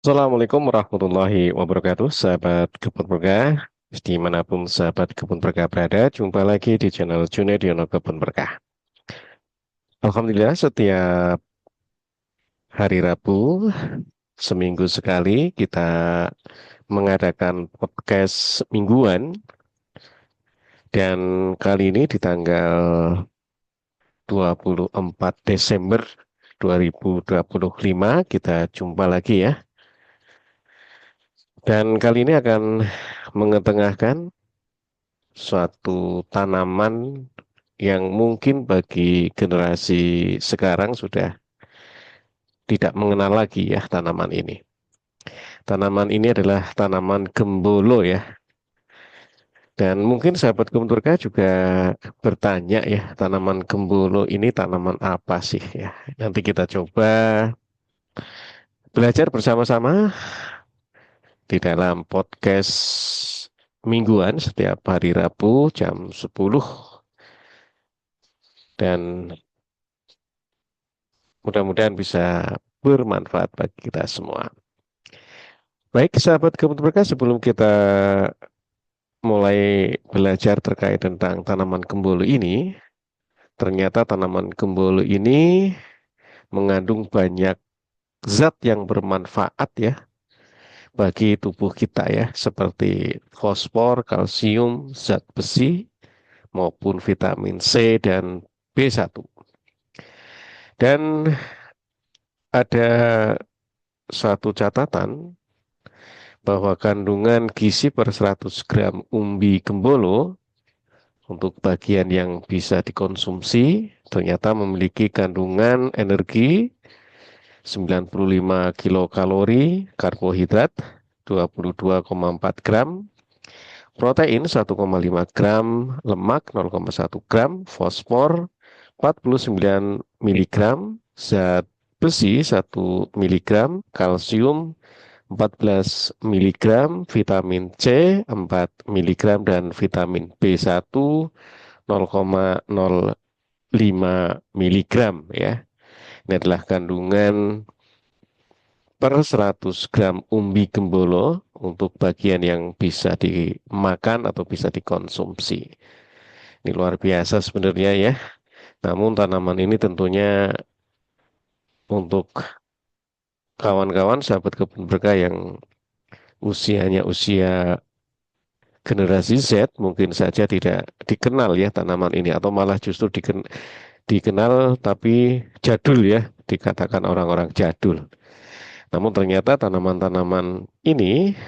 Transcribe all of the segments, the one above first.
Assalamualaikum warahmatullahi wabarakatuh, sahabat kebun berkah. Dimanapun sahabat kebun berkah berada, jumpa lagi di channel Junediono Kebun Berkah. Alhamdulillah, setiap hari Rabu, seminggu sekali, kita mengadakan podcast mingguan. Dan kali ini di tanggal 24 Desember 2025, kita jumpa lagi ya. Dan kali ini akan mengetengahkan suatu tanaman yang mungkin bagi generasi sekarang sudah tidak mengenal lagi ya tanaman ini. Tanaman ini adalah tanaman gembolo ya. Dan mungkin sahabat Kementurka juga bertanya ya, tanaman gembolo ini tanaman apa sih ya. Nanti kita coba belajar bersama-sama di dalam podcast mingguan setiap hari Rabu jam 10 dan mudah-mudahan bisa bermanfaat bagi kita semua. Baik, sahabat kebun berkah, sebelum kita mulai belajar terkait tentang tanaman gembolo ini, ternyata tanaman gembolo ini mengandung banyak zat yang bermanfaat ya bagi tubuh kita ya, seperti fosfor, kalsium, zat besi, maupun vitamin C dan B1. Dan ada suatu catatan bahwa kandungan gizi per 100 gram umbi gembolo untuk bagian yang bisa dikonsumsi ternyata memiliki kandungan energi 95 kilokalori, karbohidrat 22,4 gram, protein 1,5 gram, lemak 0,1 gram, fosfor 49 miligram, zat besi 1 miligram, kalsium 14 miligram, vitamin C 4 miligram, dan vitamin B1 0,05 miligram ya. Ini adalah kandungan per 100 gram umbi gembolo untuk bagian yang bisa dimakan atau bisa dikonsumsi. Ini luar biasa sebenarnya ya. Namun tanaman ini tentunya untuk kawan-kawan sahabat kebun berkah yang usianya usia generasi Z mungkin saja tidak dikenal ya tanaman ini, atau malah justru dikenal tapi jadul ya, dikatakan orang-orang jadul. Namun ternyata tanaman-tanaman ini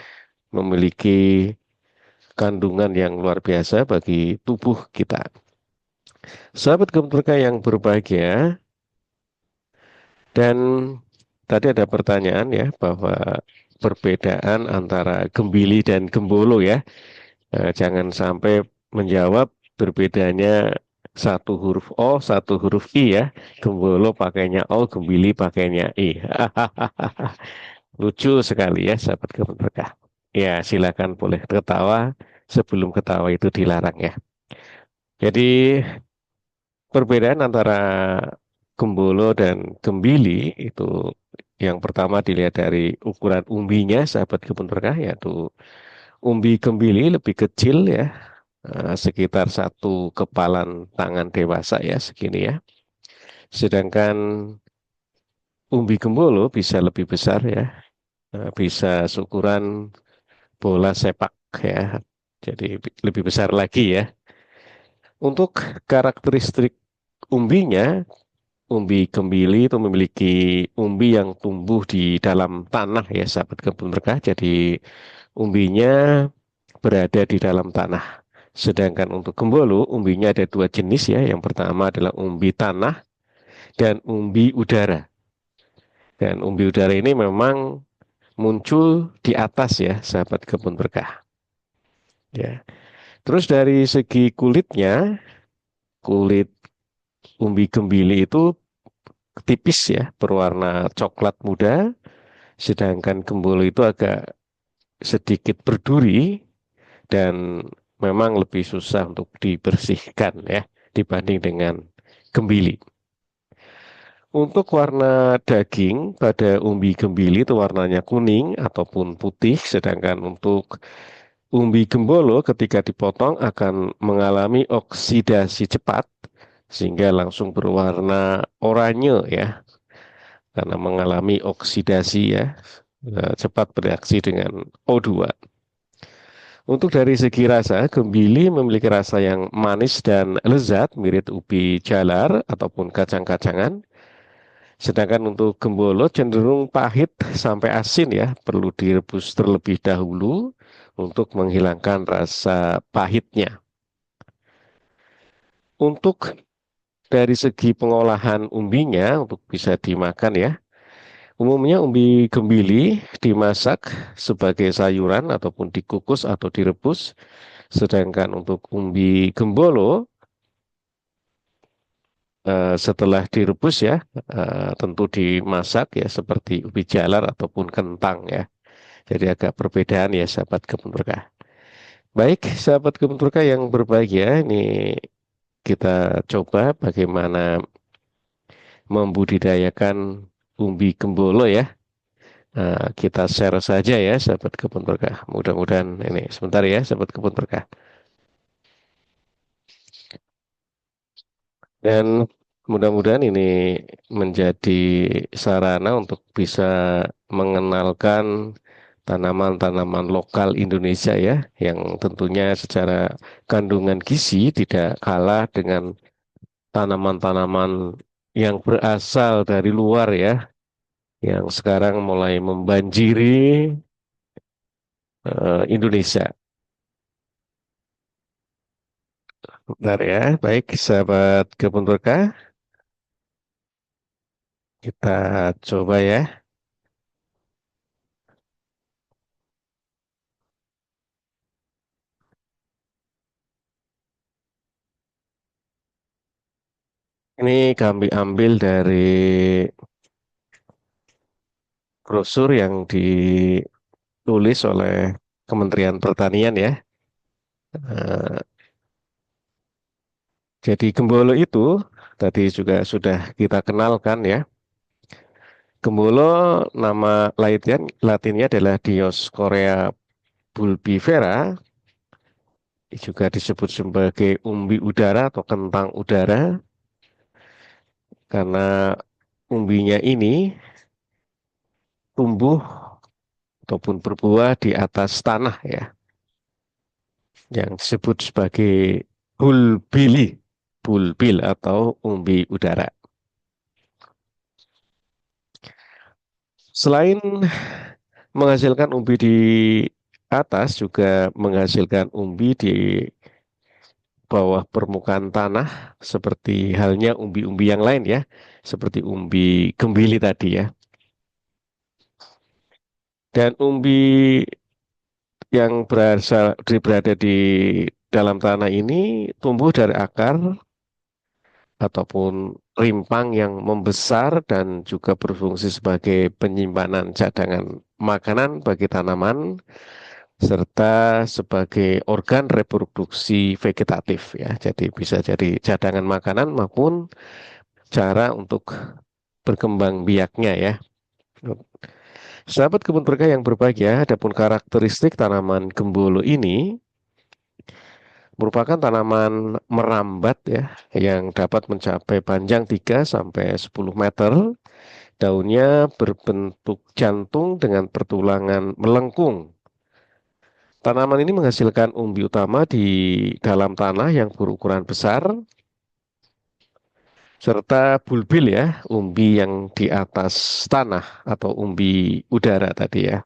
memiliki kandungan yang luar biasa bagi tubuh kita. Sahabat keluarga yang berbahagia, dan tadi ada pertanyaan ya bahwa perbedaan antara gembili dan gembolo ya. Jangan sampai menjawab berbedanya satu huruf O, satu huruf I ya. Gembolo pakainya O, gembili pakainya I. Lucu sekali ya, sahabat kebun berkah. Ya, silakan boleh ketawa sebelum ketawa itu dilarang ya. Jadi, perbedaan antara gembolo dan gembili itu yang pertama dilihat dari ukuran umbinya, sahabat kebun berkah, yaitu umbi gembili lebih kecil ya, sekitar satu kepalan tangan dewasa ya, segini ya. Sedangkan umbi gembolo bisa lebih besar ya, bisa seukuran bola sepak ya. Jadi lebih besar lagi ya. Untuk karakteristik umbinya, umbi gembili itu memiliki umbi yang tumbuh di dalam tanah ya, sahabat kebun berkah. Jadi umbinya berada di dalam tanah. Sedangkan untuk gembolo, umbinya ada dua jenis ya. Yang pertama adalah umbi tanah dan umbi udara. Dan umbi udara ini memang muncul di atas ya, sahabat kebun berkah. Ya. Terus dari segi kulitnya, kulit umbi gembili itu tipis ya, berwarna coklat muda, sedangkan gembolo itu agak sedikit berduri dan memang lebih susah untuk dibersihkan ya dibanding dengan gembili. Untuk warna daging pada umbi gembili itu warnanya kuning ataupun putih, sedangkan untuk umbi gembolo ketika dipotong akan mengalami oksidasi cepat sehingga langsung berwarna oranye ya, karena mengalami oksidasi ya, cepat bereaksi dengan O2. Untuk dari segi rasa, gembili memiliki rasa yang manis dan lezat, mirip ubi jalar ataupun kacang-kacangan. Sedangkan untuk gembolo cenderung pahit sampai asin ya, perlu direbus terlebih dahulu untuk menghilangkan rasa pahitnya. Untuk dari segi pengolahan umbinya untuk bisa dimakan ya, umumnya umbi gembili dimasak sebagai sayuran ataupun dikukus atau direbus. Sedangkan untuk umbi gembolo setelah direbus ya, tentu dimasak ya seperti ubi jalar ataupun kentang ya. Jadi agak perbedaan ya sahabat kebun berkah. Baik, sahabat kebun berkah yang berbahagia, ini kita coba bagaimana membudidayakan umbi gembolo ya. Kita share saja ya sahabat kebun berkah. Mudah-mudahan ini sebentar ya sahabat kebun berkah. Dan mudah-mudahan ini menjadi sarana untuk bisa mengenalkan tanaman-tanaman lokal Indonesia ya, yang tentunya secara kandungan gizi tidak kalah dengan tanaman-tanaman yang berasal dari luar ya, yang sekarang mulai membanjiri Indonesia. Bentar ya, baik sahabat kebun berkah, kita coba ya. Ini kami ambil dari brosur yang ditulis oleh Kementerian Pertanian ya. Eh, jadi gembolo itu tadi juga sudah kita kenalkan ya. Gembolo nama latinnya adalah Dioscorea bulbifera, juga disebut sebagai umbi udara atau kentang udara karena umbinya ini tumbuh ataupun berbuah di atas tanah ya, yang disebut sebagai bulbili, bulbil atau umbi udara. Selain menghasilkan umbi di atas, juga menghasilkan umbi di bawah permukaan tanah, seperti halnya umbi-umbi yang lain ya, seperti umbi gembili tadi ya. Dan umbi yang berada di dalam tanah ini tumbuh dari akar ataupun rimpang yang membesar dan juga berfungsi sebagai penyimpanan cadangan makanan bagi tanaman serta sebagai organ reproduksi vegetatif ya. Jadi bisa jadi cadangan makanan maupun cara untuk berkembang biaknya ya. Sahabat kebun berkah yang berbahagia, adapun karakteristik tanaman gembolo ini merupakan tanaman merambat ya, yang dapat mencapai panjang 3 sampai 10 meter. Daunnya berbentuk jantung dengan pertulangan melengkung. Tanaman ini menghasilkan umbi utama di dalam tanah yang berukuran besar, serta bulbil ya, umbi yang di atas tanah atau umbi udara tadi ya.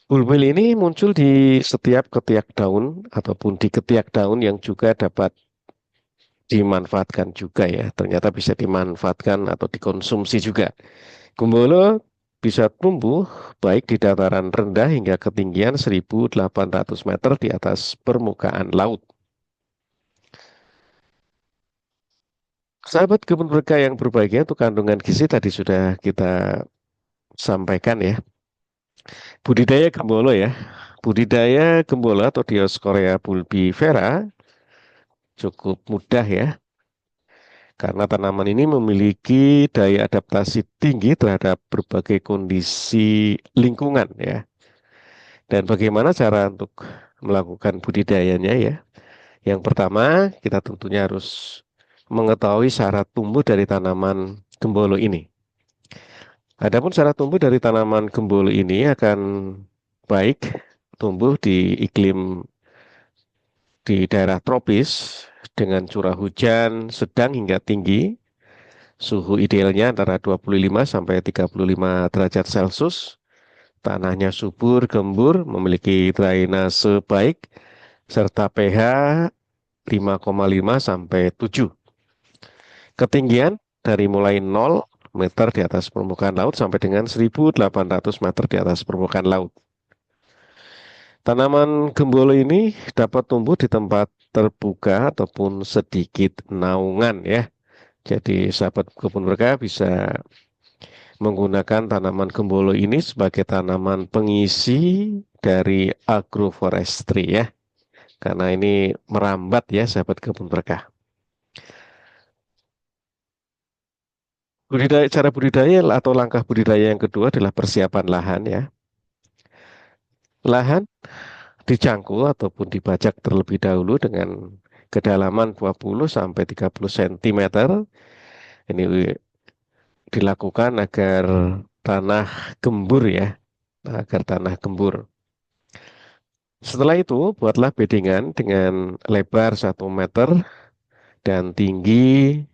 Bulbil ini muncul di setiap ketiak daun ataupun di ketiak daun yang juga dapat dimanfaatkan juga ya. Ternyata bisa dimanfaatkan atau dikonsumsi juga. Gembolo bisa tumbuh baik di dataran rendah hingga ketinggian 1.800 meter di atas permukaan laut. Sahabat kebun berkah yang berbahagia, untuk kandungan gizi tadi sudah kita sampaikan ya. Budidaya gembolo ya. Budidaya gembolo atau Dioscorea bulbifera cukup mudah ya. karena tanaman ini memiliki daya adaptasi tinggi terhadap berbagai kondisi lingkungan ya. Dan bagaimana cara untuk melakukan budidayanya ya? Yang pertama, kita tentunya harus mengetahui syarat tumbuh dari tanaman gembolo ini. Adapun syarat tumbuh dari tanaman gembolo ini akan baik tumbuh di iklim di daerah tropis dengan curah hujan sedang hingga tinggi. Suhu idealnya antara 25 sampai 35 derajat Celcius. Tanahnya subur, gembur, memiliki drainase baik, serta pH 5,5 sampai 7. Ketinggian dari mulai 0 meter di atas permukaan laut sampai dengan 1.800 meter di atas permukaan laut. Tanaman gembolo ini dapat tumbuh di tempat terbuka ataupun sedikit naungan ya. Jadi sahabat kebun berkah bisa menggunakan tanaman gembolo ini sebagai tanaman pengisi dari agroforestry ya. Karena ini merambat ya sahabat kebun berkah. Cara budidaya atau langkah budidaya yang kedua adalah persiapan lahan ya. Lahan dicangkul ataupun dibajak terlebih dahulu dengan kedalaman 20 sampai 30 cm. Ini dilakukan agar tanah gembur ya, agar tanah gembur. Setelah itu, buatlah bedengan dengan lebar 1 meter dan tinggi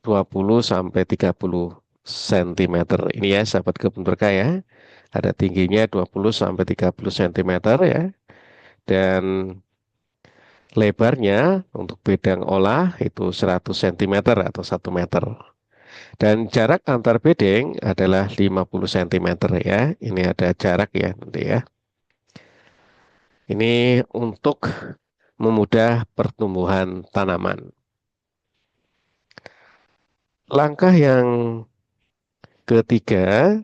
20 sampai 30 cm. Ini ya, sahabat kebun berkah ya. Ada tingginya 20 sampai 30 cm ya. Dan lebarnya untuk bedang olah itu 100 cm atau 1 meter. Dan jarak antar bedeng adalah 50 cm ya. Ini ada jarak ya nanti ya. Ini untuk memudah pertumbuhan tanaman. Langkah yang ketiga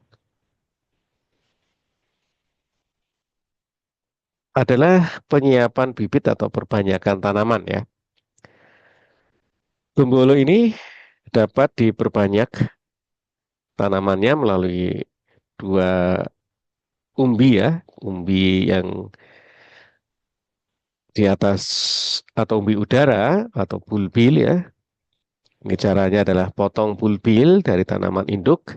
adalah penyiapan bibit atau perbanyakan tanaman ya. Gembolo ini dapat diperbanyak tanamannya melalui dua umbi ya, umbi yang di atas atau umbi udara atau bulbil ya. Ini caranya adalah potong bulbil dari tanaman induk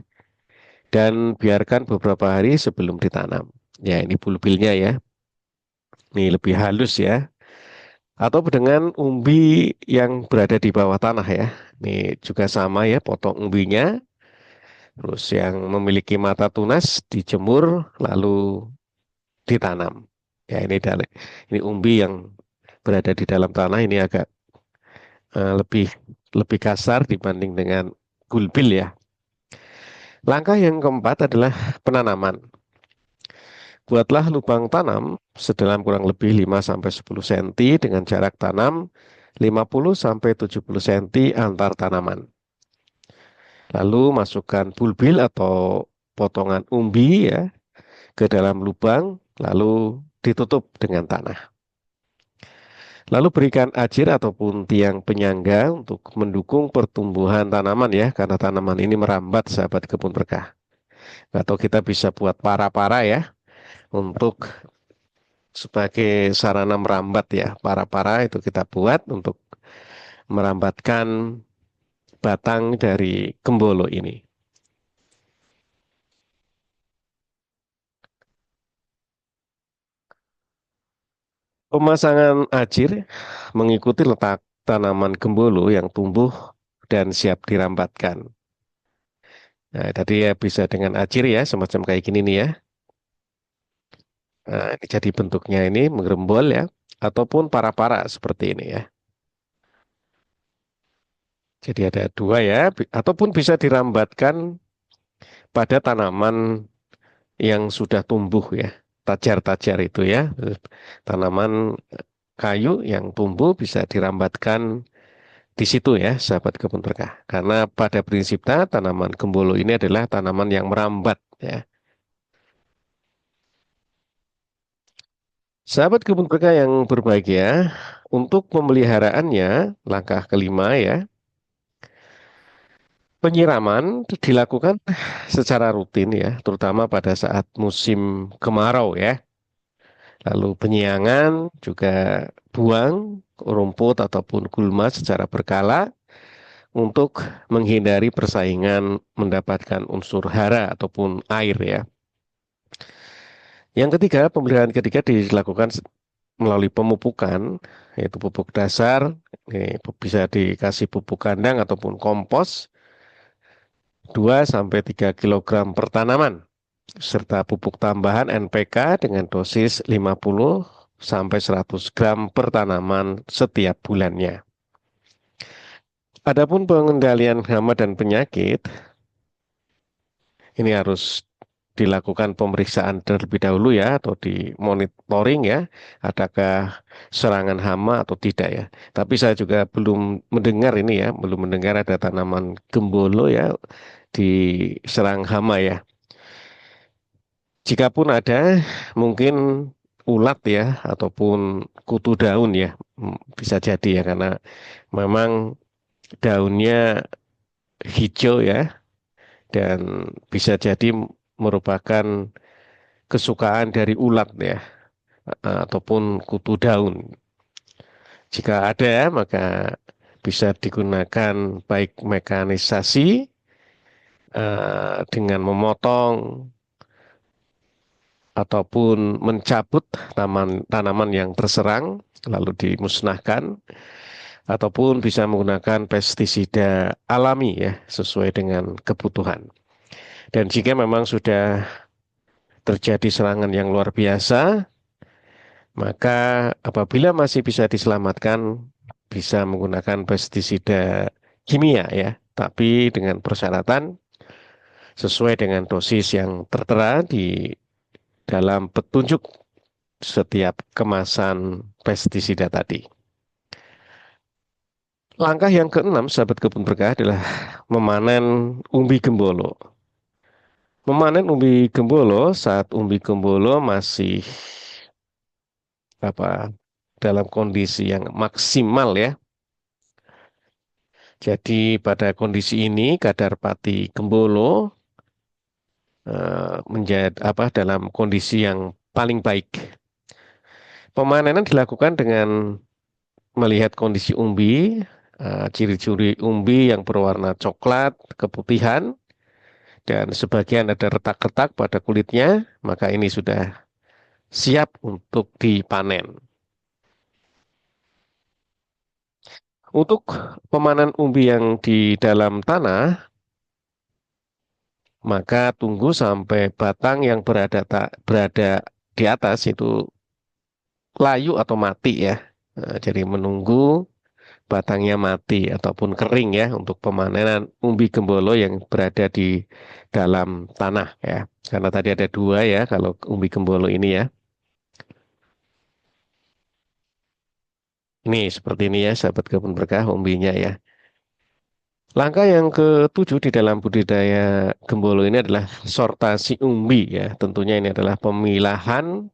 dan biarkan beberapa hari sebelum ditanam. Ya, ini bulbilnya ya. Ini lebih halus ya. Atau dengan umbi yang berada di bawah tanah ya. Ini juga sama ya, potong umbinya. Terus yang memiliki mata tunas dijemur lalu ditanam. Ya, ini umbi yang berada di dalam tanah ini agak lebih lebih kasar dibanding dengan gulbil ya. Langkah yang keempat adalah penanaman. Buatlah lubang tanam sedalam kurang lebih 5 sampai 10 cm dengan jarak tanam 50 sampai 70 cm antar tanaman. Lalu masukkan bulbil atau potongan umbi ya ke dalam lubang lalu ditutup dengan tanah. Lalu berikan ajir ataupun tiang penyangga untuk mendukung pertumbuhan tanaman ya, karena tanaman ini merambat sahabat kebun berkah. Atau kita bisa buat para-para ya, untuk sebagai sarana merambat ya. Para-para itu kita buat untuk merambatkan batang dari gembolo ini. Pemasangan ajir mengikuti letak tanaman gembolo yang tumbuh dan siap dirambatkan. Nah, tadi ya bisa dengan ajir ya, semacam kayak gini nih ya. Nah, ini jadi bentuknya ini menggerembol ya, ataupun para-para seperti ini ya. Jadi ada dua ya, ataupun bisa dirambatkan pada tanaman yang sudah tumbuh ya, tajar-tajar itu ya, tanaman kayu yang tumbuh bisa dirambatkan di situ ya, sahabat kebun berkah. Karena pada prinsipnya tanaman gembolo ini adalah tanaman yang merambat ya. Sahabat kebun berkah yang berbahagia, untuk pemeliharaannya, langkah kelima ya, Penyiraman dilakukan secara rutin ya, terutama pada saat musim kemarau ya. Lalu penyiangan juga buang rumput ataupun gulma secara berkala untuk menghindari persaingan mendapatkan unsur hara ataupun air ya. Yang ketiga, pemeliharaan ketiga dilakukan melalui pemupukan, yaitu pupuk dasar, bisa dikasih pupuk kandang ataupun kompos 2 sampai 3 kilogram per tanaman, serta pupuk tambahan NPK dengan dosis 50 sampai 100 gram per tanaman setiap bulannya. Adapun pengendalian hama dan penyakit, ini harus dilakukan pemeriksaan terlebih dahulu ya, atau di monitoring ya, adakah serangan hama atau tidak ya. Tapi saya juga belum mendengar ini ya, belum mendengar ada tanaman gembolo ya diserang hama ya. Jikapun ada, mungkin ulat ya, ataupun kutu daun ya, bisa jadi ya, karena memang daunnya hijau ya, dan bisa jadi merupakan kesukaan dari ulat ya, ataupun kutu daun. Jika ada, maka bisa digunakan baik mekanisasi dengan memotong ataupun mencabut tanaman yang terserang lalu dimusnahkan, ataupun bisa menggunakan pestisida alami ya sesuai dengan kebutuhan. Dan jika memang sudah terjadi serangan yang luar biasa, maka apabila masih bisa diselamatkan, bisa menggunakan pestisida kimia ya, tapi dengan persyaratan sesuai dengan dosis yang tertera di dalam petunjuk setiap kemasan pestisida tadi. Langkah yang keenam, sahabat kebun berkah, adalah memanen umbi gembolo. Memanen umbi gembolo saat umbi gembolo masih apa dalam kondisi yang maksimal ya. Jadi pada kondisi ini kadar pati gembolo menjadi dalam kondisi yang paling baik. Pemanenan dilakukan dengan melihat kondisi umbi, ciri-ciri umbi yang berwarna coklat, keputihan, dan sebagian ada retak-retak pada kulitnya, maka ini sudah siap untuk dipanen. Untuk pemanen umbi yang di dalam tanah, maka tunggu sampai batang yang berada di atas itu layu atau mati ya. Jadi menunggu batangnya mati ataupun kering ya untuk pemanenan umbi gembolo yang berada di dalam tanah ya. Karena tadi ada dua ya kalau umbi gembolo ini ya. Ini seperti ini ya sahabat kebun berkah umbinya ya. Langkah yang ketujuh di dalam budidaya gembolo ini adalah sortasi umbi ya. Tentunya ini adalah pemilahan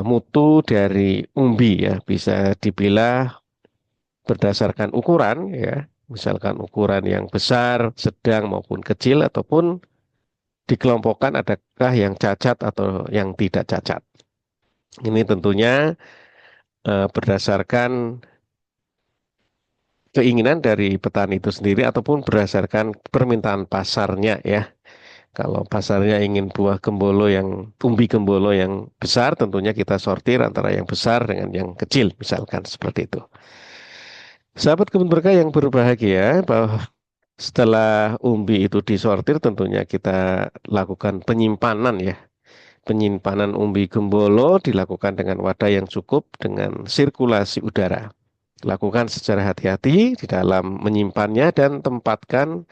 mutu dari umbi ya. Bisa dipilah berdasarkan ukuran ya. Misalkan ukuran yang besar, sedang maupun kecil ataupun dikelompokkan adakah yang cacat atau yang tidak cacat. Ini tentunya berdasarkan keinginan dari petani itu sendiri ataupun berdasarkan permintaan pasarnya ya. Kalau pasarnya ingin buah gembolo yang umbi gembolo yang besar, tentunya kita sortir antara yang besar dengan yang kecil, misalkan seperti itu. Sahabat kebun berkah yang berbahagia, bahwa setelah umbi itu disortir, tentunya kita lakukan penyimpanan ya. Penyimpanan umbi gembolo dilakukan dengan wadah yang cukup dengan sirkulasi udara. Lakukan secara hati-hati di dalam menyimpannya dan tempatkan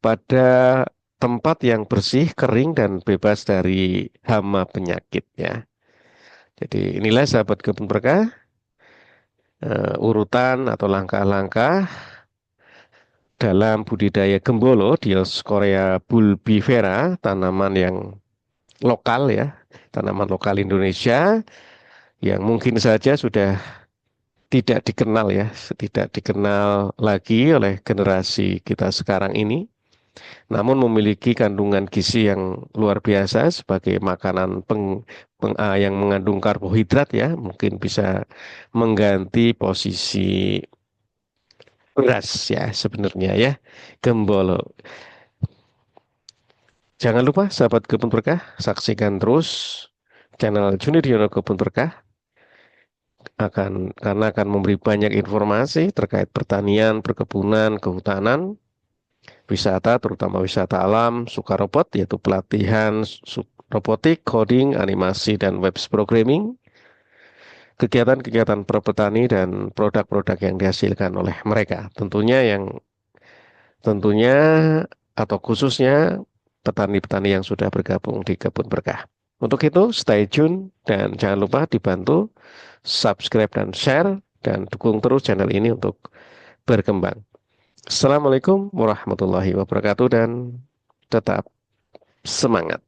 pada tempat yang bersih, kering, dan bebas dari hama penyakit ya. Jadi inilah sahabat kebun berkah, urutan atau langkah-langkah dalam budidaya gembolo Dioskorea bulbifera, tanaman yang lokal ya, tanaman lokal Indonesia yang mungkin saja sudah tidak dikenal ya, tidak dikenal lagi oleh generasi kita sekarang ini, namun memiliki kandungan gizi yang luar biasa sebagai makanan yang mengandung karbohidrat ya, mungkin bisa mengganti posisi beras ya sebenarnya ya, gembolo. Jangan lupa sahabat Kebun Berkah, saksikan terus channel Junidiono Kebun Berkah karena akan memberi banyak informasi terkait pertanian, perkebunan, kehutanan, wisata, terutama wisata alam, suka robot, yaitu pelatihan robotik, coding, animasi, dan web programming, kegiatan-kegiatan perpetani, dan produk-produk yang dihasilkan oleh mereka. Tentunya atau khususnya petani-petani yang sudah bergabung di Kebun Berkah. Untuk itu, stay tune dan jangan lupa dibantu subscribe dan share dan dukung terus channel ini untuk berkembang. Assalamualaikum warahmatullahi wabarakatuh dan tetap semangat.